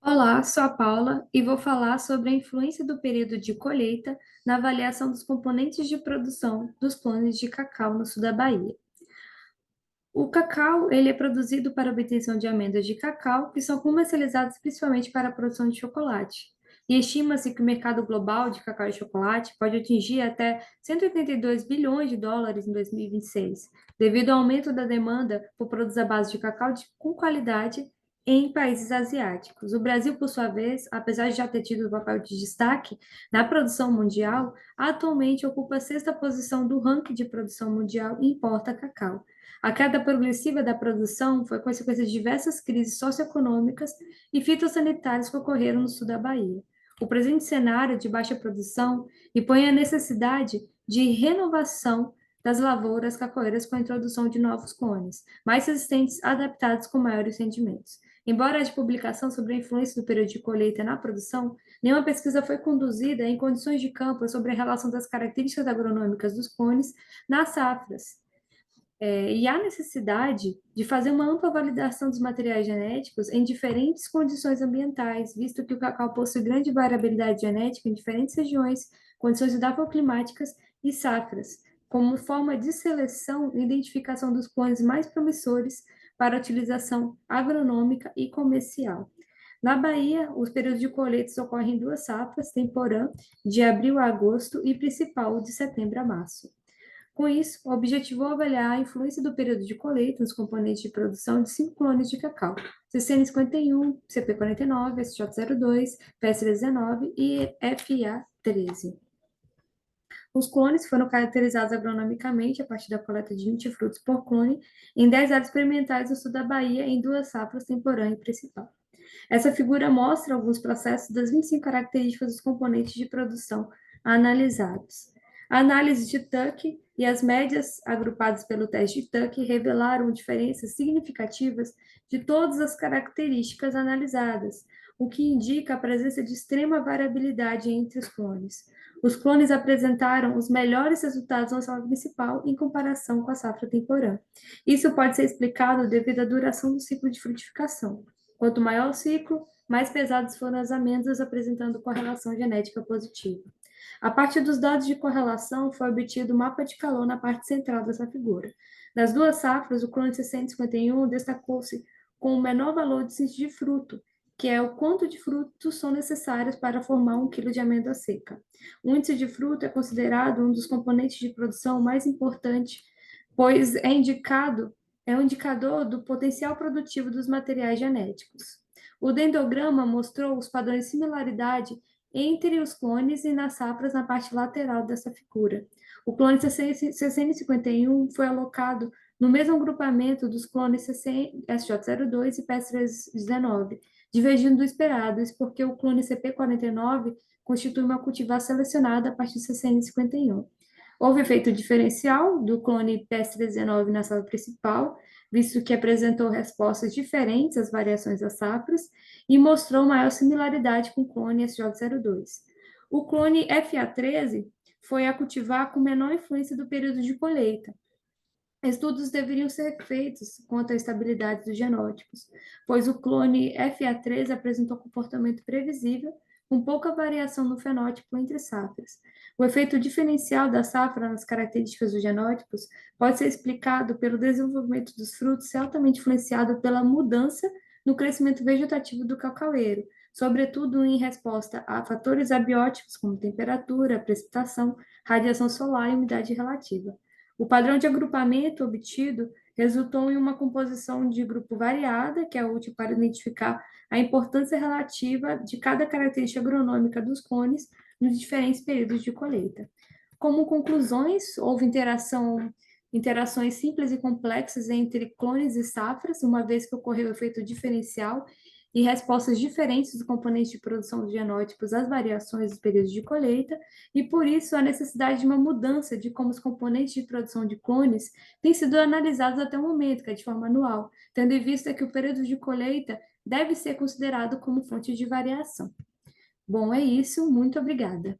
Olá, sou a Paula e vou falar sobre a influência do período de colheita na avaliação dos componentes de produção dos clones de cacau no sul da Bahia. O cacau, ele é produzido para a obtenção de amêndoas de cacau, que são comercializadas principalmente para a produção de chocolate. E estima-se que o mercado global de cacau e chocolate pode atingir até 182 bilhões de dólares em 2026, devido ao aumento da demanda por produtos à base de cacau com qualidade em países asiáticos. O Brasil, por sua vez, apesar de já ter tido um papel de destaque na produção mundial, atualmente ocupa a sexta posição do ranking de produção mundial e importa cacau. A queda progressiva da produção foi consequência de diversas crises socioeconômicas e fitossanitárias que ocorreram no sul da Bahia. O presente cenário de baixa produção impõe a necessidade de renovação das lavouras cacaueiras com a introdução de novos clones, mais resistentes, adaptados com maiores rendimentos. Embora haja publicação sobre a influência do período de colheita na produção, nenhuma pesquisa foi conduzida em condições de campo sobre a relação das características agronômicas dos clones nas safras. E há necessidade de fazer uma ampla validação dos materiais genéticos em diferentes condições ambientais, visto que o cacau possui grande variabilidade genética em diferentes regiões, condições edafoclimáticas e safras, como forma de seleção e identificação dos clones mais promissores para utilização agronômica e comercial. Na Bahia, os períodos de colheitas ocorrem em duas safras, temporã, de abril a agosto, e principal, de setembro a março. Com isso, o objetivo é avaliar a influência do período de colheita nos componentes de produção de cinco clones de cacau: CCN51, CP49, SJ02, PS19 e FA13. Os clones foram caracterizados agronomicamente a partir da coleta de 20 frutos por clone em 10 áreas experimentais no sul da Bahia, em duas safras, temporã e principal. Essa figura mostra alguns processos das 25 características dos componentes de produção analisados. A análise de Tuck e as médias agrupadas pelo teste de Tuck revelaram diferenças significativas de todas as características analisadas, o que indica a presença de extrema variabilidade entre os clones. Os clones apresentaram os melhores resultados na safra principal em comparação com a safra temporã. Isso pode ser explicado devido à duração do ciclo de frutificação. Quanto maior o ciclo, mais pesadas foram as amêndoas, apresentando correlação genética positiva. A partir dos dados de correlação, foi obtido o mapa de calor na parte central dessa figura. Das duas safras, o clone 651 destacou-se com o menor valor de síntese de fruto, que é o quanto de frutos são necessários para formar 1 quilo de amêndoa seca. O índice de fruto é considerado um dos componentes de produção mais importantes, pois é um indicador do potencial produtivo dos materiais genéticos. O dendrograma mostrou os padrões de similaridade entre os clones e nas safras na parte lateral dessa figura. O clone CCN51 foi alocado no mesmo agrupamento dos clones SJ02 e PS19, divergindo do esperado, isso porque o clone CP49 constitui uma cultivar selecionada a partir do CCN51. Houve efeito diferencial do clone PS19 na safra principal, visto que apresentou respostas diferentes às variações das safras e mostrou maior similaridade com o clone SJ02. O clone FA13 foi a cultivar com menor influência do período de colheita. Estudos deveriam ser feitos quanto à estabilidade dos genótipos, pois o clone FA13 apresentou comportamento previsível, com pouca variação no fenótipo entre safras. O efeito diferencial da safra nas características dos genótipos pode ser explicado pelo desenvolvimento dos frutos ser altamente influenciado pela mudança no crescimento vegetativo do cacaueiro, sobretudo em resposta a fatores abióticos como temperatura, precipitação, radiação solar e umidade relativa. O padrão de agrupamento obtido resultou em uma composição de grupo variada, que é útil para identificar a importância relativa de cada característica agronômica dos clones nos diferentes períodos de colheita. Como conclusões, houve interações simples e complexas entre clones e safras, uma vez que ocorreu o efeito diferencial e respostas diferentes dos componentes de produção dos genótipos às variações dos períodos de colheita, e por isso a necessidade de uma mudança de como os componentes de produção de clones têm sido analisados até o momento, que é de forma anual, tendo em vista que o período de colheita deve ser considerado como fonte de variação. Bom, é isso, muito obrigada.